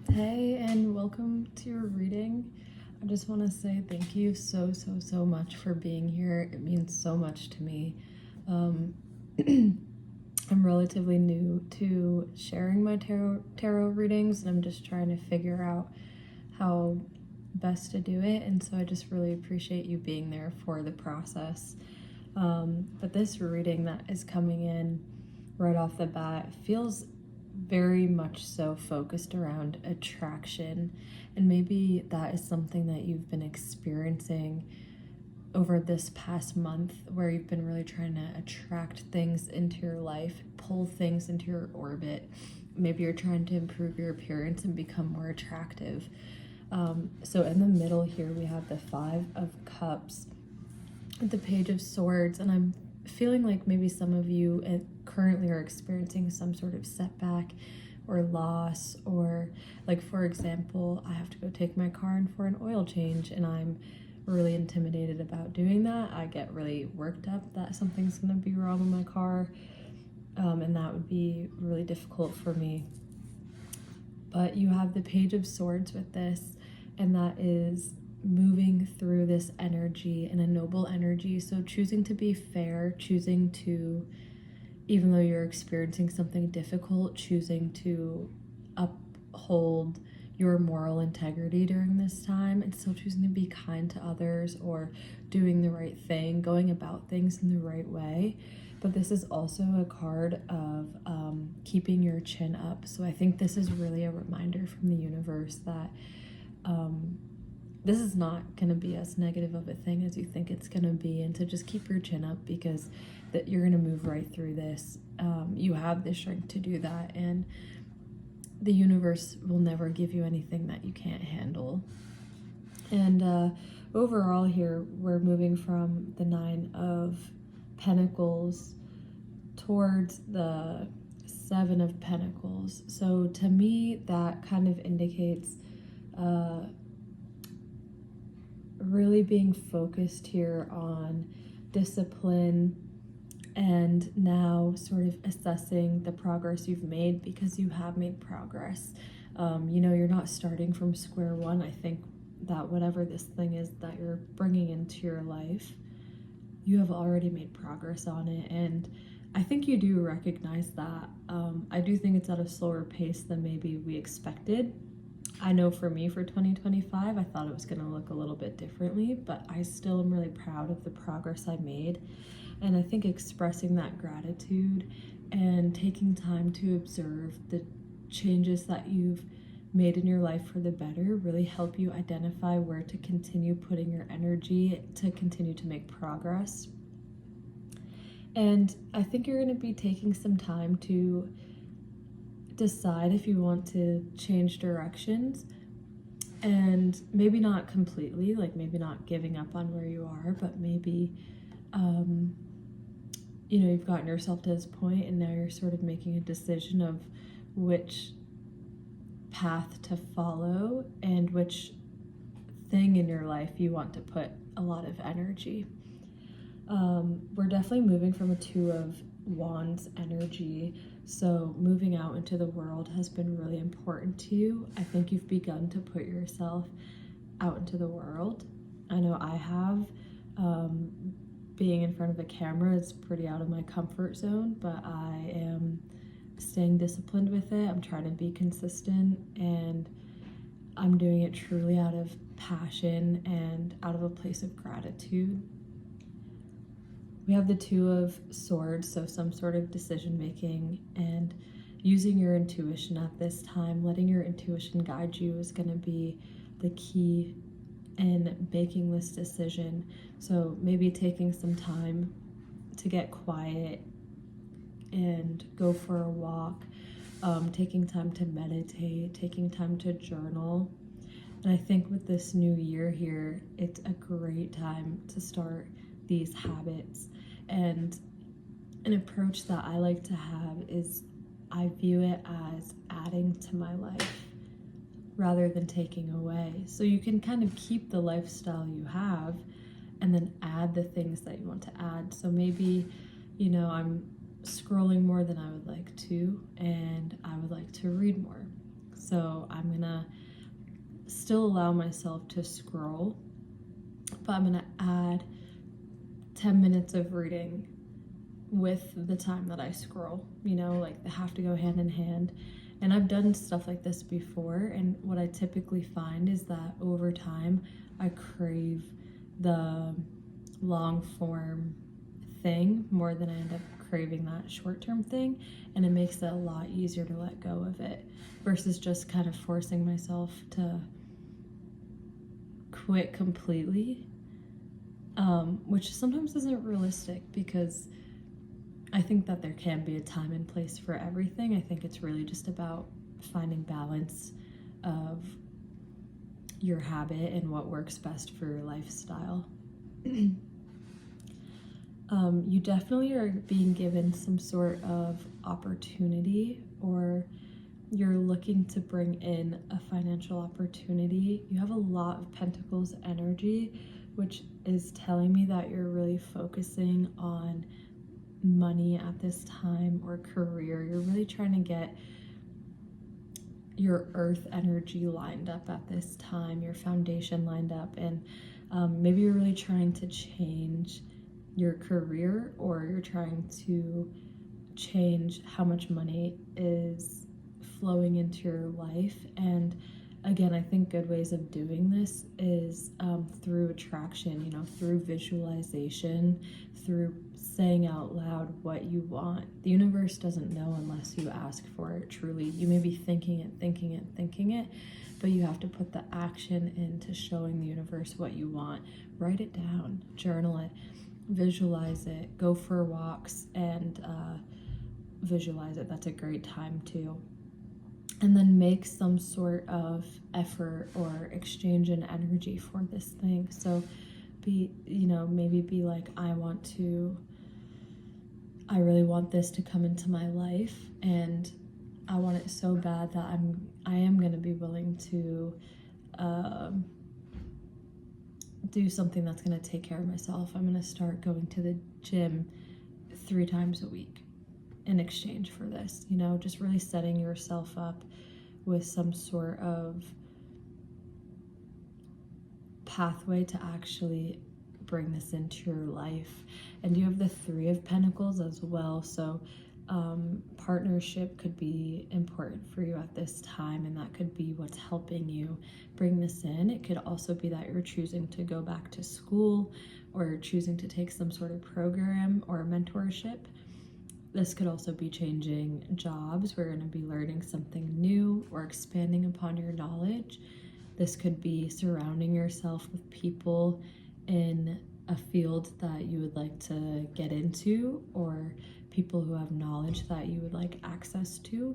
Hey, and welcome to your reading. I just want to say thank you so much for being here. It means so much to me. Um, I'm relatively new to sharing my tarot readings, and I'm just trying to figure out how best to do it. And so I just really appreciate you being there for the process. But this reading that is coming in right off the bat feels very much so focused around attraction, and maybe that is something that you've been experiencing over this past month, where you've been really trying to attract things into your life, pull things into your orbit. Maybe you're trying to improve your appearance and become more attractive. So in the middle here we have the Five of Cups, the Page of Swords, and I'm feeling like maybe some of you currently are experiencing some sort of setback or loss, or like, for example, I have to go take my car in for an oil change and I'm really intimidated about doing that. I get really worked up that something's going to be wrong with my car, and that would be really difficult for me. But you have the Page of Swords with this, and that is moving through this energy in a noble energy. So choosing to be fair, choosing to, even though you're experiencing something difficult, choosing to uphold your moral integrity during this time, and still choosing to be kind to others or doing the right thing, going about things in the right way. But this is also a card of keeping your chin up. So I think this is really a reminder from the universe that this is not going to be as negative of a thing as you think it's going to be, and to just keep your chin up, because that you're going to move right through this. You have the strength to do that, and the universe will never give you anything that you can't handle. And overall here, we're moving from the Nine of Pentacles towards the Seven of Pentacles. So to me, that kind of indicates really being focused here on discipline, and now sort of assessing the progress you've made, because you have made progress. You're not starting from square one. I think that whatever this thing is that you're bringing into your life, you have already made progress on it, and I think you do recognize that. I do think it's at a slower pace than maybe we expected. I know for me, for 2025, I thought it was going to look a little bit differently, but I still am really proud of the progress I made. And I think expressing that gratitude and taking time to observe the changes that you've made in your life for the better really help you identify where to continue putting your energy to continue to make progress. And I think you're going to be taking some time to decide if you want to change directions, and maybe not completely, like maybe not giving up on where you are, but maybe you've gotten yourself to this point and now you're sort of making a decision of which path to follow and which thing in your life you want to put a lot of energy. We're definitely moving from a Two of Wands energy, so moving out into the world has been really important to you. I think you've begun to put yourself out into the world. I know I have. Being in front of a camera is pretty out of my comfort zone, but I am staying disciplined with it. I'm trying to be consistent, and I'm doing it truly out of passion and out of a place of gratitude. We have the Two of Swords, so some sort of decision making and using your intuition at this time. Letting your intuition guide you is going to be the key in making this decision. So maybe taking some time to get quiet and go for a walk, taking time to meditate, taking time to journal. And I think with this new year here, it's a great time to start these habits. And an approach that I like to have is, I view it as adding to my life rather than taking away. So you can kind of keep the lifestyle you have and then add the things that you want to add. So maybe, I'm scrolling more than I would like to, and I would like to read more. So I'm gonna still allow myself to scroll, but I'm gonna add 10 minutes of reading with the time that I scroll, like they have to go hand in hand. And I've done stuff like this before, and what I typically find is that over time I crave the long form thing more than I end up craving that short term thing, and it makes it a lot easier to let go of it versus just kind of forcing myself to quit completely, which sometimes isn't realistic because I think that there can be a time and place for everything. I think it's really just about finding balance of your habit and what works best for your lifestyle. You definitely are being given some sort of opportunity, or you're looking to bring in a financial opportunity. You have a lot of Pentacles energy, which is telling me that you're really focusing on money at this time, or career. You're really trying to get your earth energy lined up at this time, your foundation lined up, and maybe you're really trying to change your career, or you're trying to change how much money is flowing into your life. And again, I think good ways of doing this is through attraction, through visualization, through saying out loud what you want. The universe doesn't know unless you ask for it, truly. You may be thinking it, but you have to put the action into showing the universe what you want. Write it down, journal it, visualize it, go for walks and visualize it. That's a great time too. And then make some sort of effort or exchange in energy for this thing. So maybe be like, I really want this to come into my life, and I want it so bad that I am going to be willing to do something that's going to take care of myself. I'm going to start going to the gym 3 times a week in exchange for this, just really setting yourself up with some sort of pathway to actually bring this into your life. And you have the 3 of Pentacles as well, so partnership could be important for you at this time, and that could be what's helping you bring this in. It could also be that you're choosing to go back to school, or you're choosing to take some sort of program or mentorship. This could also be changing jobs. We're going to be learning something new or expanding upon your knowledge. This could be surrounding yourself with people in a field that you would like to get into, or people who have knowledge that you would like access to.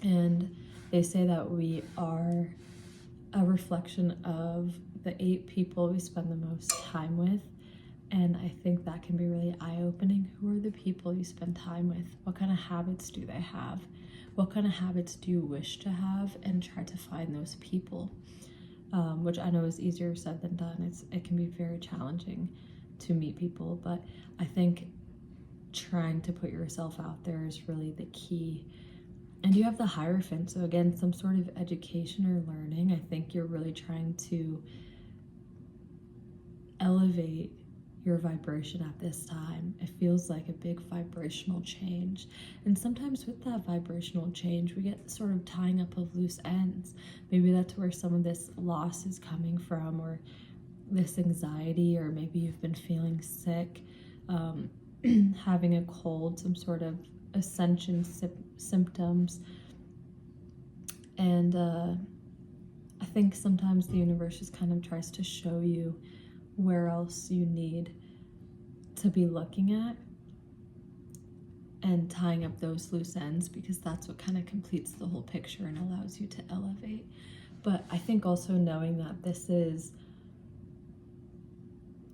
And they say that we are a reflection of the 8 people we spend the most time with. And I think that can be really eye-opening. Who are the people you spend time with? What kind of habits do they have? What kind of habits do you wish to have? And try to find those people, which I know is easier said than done. It can be very challenging to meet people, but I think trying to put yourself out there is really the key. And you have the Hierophant, so again, some sort of education or learning. I think you're really trying to elevate your vibration at this time. It feels like a big vibrational change. And sometimes with that vibrational change, we get sort of tying up of loose ends. Maybe that's where some of this loss is coming from, or this anxiety, or maybe you've been feeling sick, having a cold, some sort of ascension symptoms. And I think sometimes the universe just kind of tries to show you where else you need to be looking at and tying up those loose ends, because that's what kind of completes the whole picture and allows you to elevate. But I think also knowing that this is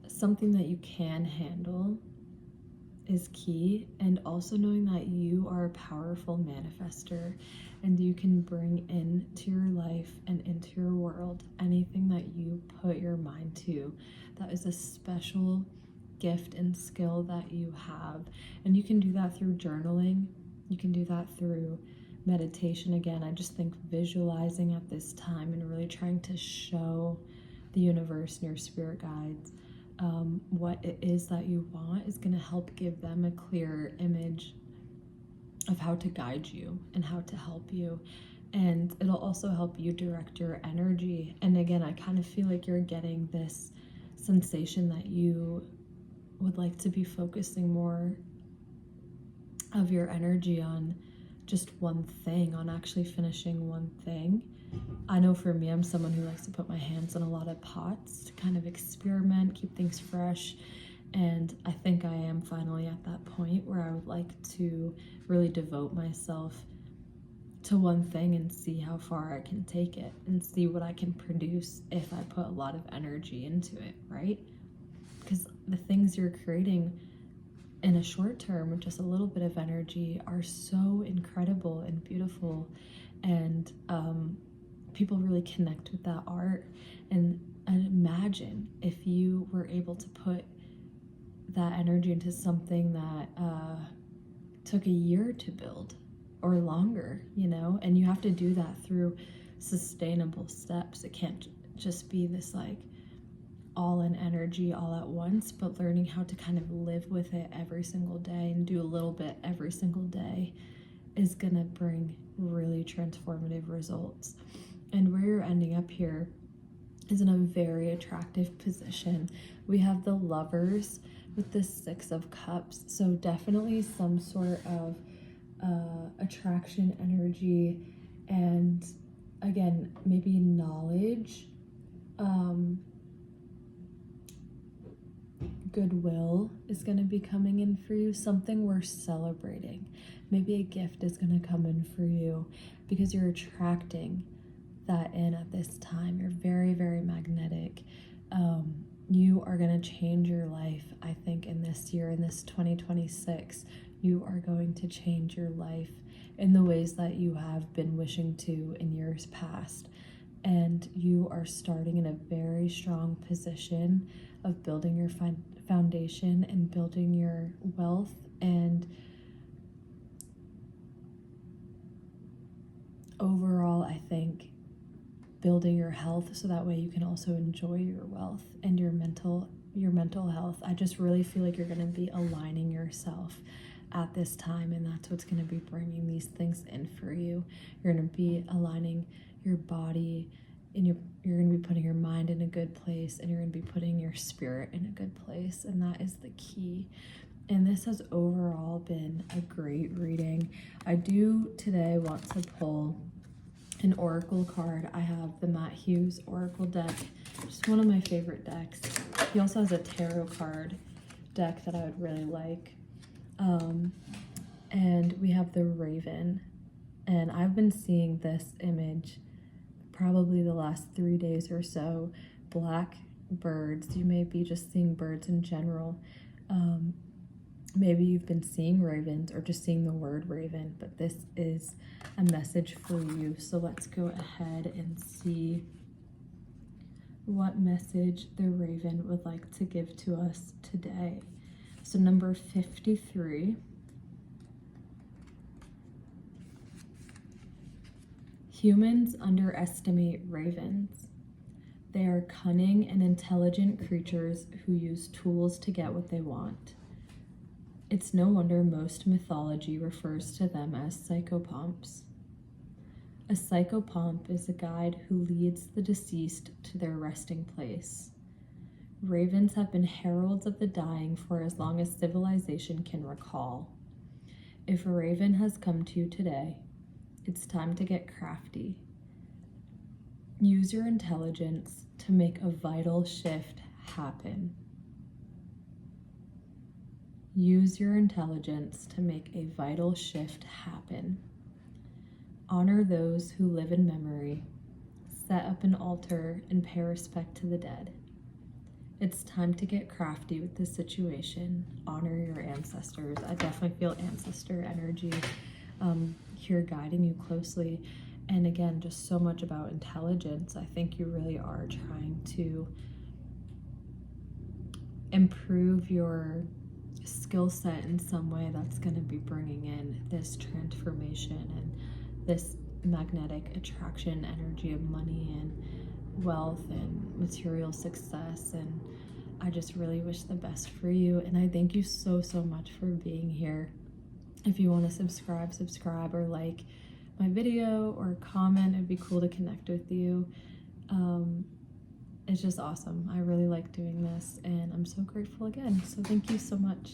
something that you can handle is key, and also knowing that you are a powerful manifester and you can bring into your life and into your world anything that you put your mind to. That is a special gift and skill that you have, and you can do that through journaling. You can do that through meditation. Again, I just think visualizing at this time and really trying to show the universe and your spirit guides what it is that you want is going to help give them a clearer image of how to guide you and how to help you. And it'll also help you direct your energy. And again, I kind of feel like you're getting this sensation that you would like to be focusing more of your energy on just one thing, on actually finishing one thing. I know for me, I'm someone who likes to put my hands in a lot of pots to kind of experiment, keep things fresh. And I think I am finally at that point where I would like to really devote myself to one thing and see how far I can take it and see what I can produce if I put a lot of energy into it, right? Because the things you're creating in a short term with just a little bit of energy are so incredible and beautiful, and people really connect with that art. And imagine if you were able to put that energy into something that took a year to build or longer, you know, and you have to do that through sustainable steps. It can't just be this like all in energy all at once, but learning how to kind of live with it every single day and do a little bit every single day is gonna bring really transformative results. And where you're ending up here is in a very attractive position. We have the Lovers with the Six of Cups, so definitely some sort of attraction energy, and again, maybe knowledge, goodwill is going to be coming in for you, something worth celebrating. Maybe a gift is going to come in for you because you're attracting that in at this time. You're very, very magnetic. You are going to change your life, I think, in this year, in this 2026. You are going to change your life in the ways that you have been wishing to in years past. And you are starting in a very strong position of building your foundation and building your wealth, and overall, I think, building your health so that way you can also enjoy your wealth and your mental health. I just really feel like you're going to be aligning yourself at this time, and that's what's going to be bringing these things in for you. You're going to be aligning your body, and you're going to be putting your mind in a good place, and you're going to be putting your spirit in a good place, and that is the key. And this has overall been a great reading. I do today want to pull an oracle card. I have the Matt Hughes Oracle deck, just one of my favorite decks. He also has a tarot card deck that I would really like. And we have the Raven, and I've been seeing this image probably the last 3 days or so. Black birds. You may be just seeing birds in general. Maybe you've been seeing ravens or just seeing the word raven, but this is a message for you. So let's go ahead and see what message the Raven would like to give to us today. So number 53. Humans underestimate ravens. They are cunning and intelligent creatures who use tools to get what they want. It's no wonder most mythology refers to them as psychopomps. A psychopomp is a guide who leads the deceased to their resting place. Ravens have been heralds of the dying for as long as civilization can recall. If a raven has come to you today, it's time to get crafty. Use your intelligence to make a vital shift happen. Use your intelligence to make a vital shift happen. Honor those who live in memory. Set up an altar and pay respect to the dead. It's time to get crafty with this situation. Honor your ancestors. I definitely feel ancestor energy here guiding you closely. And again, just so much about intelligence. I think you really are trying to improve your skill set in some way that's going to be bringing in this transformation and this magnetic attraction energy of money and wealth and material success. And I just really wish the best for you. And I thank you so, so much for being here. If you want to subscribe or like my video or comment, it'd be cool to connect with you. It's just awesome. I really like doing this, and I'm so grateful again. So thank you so much.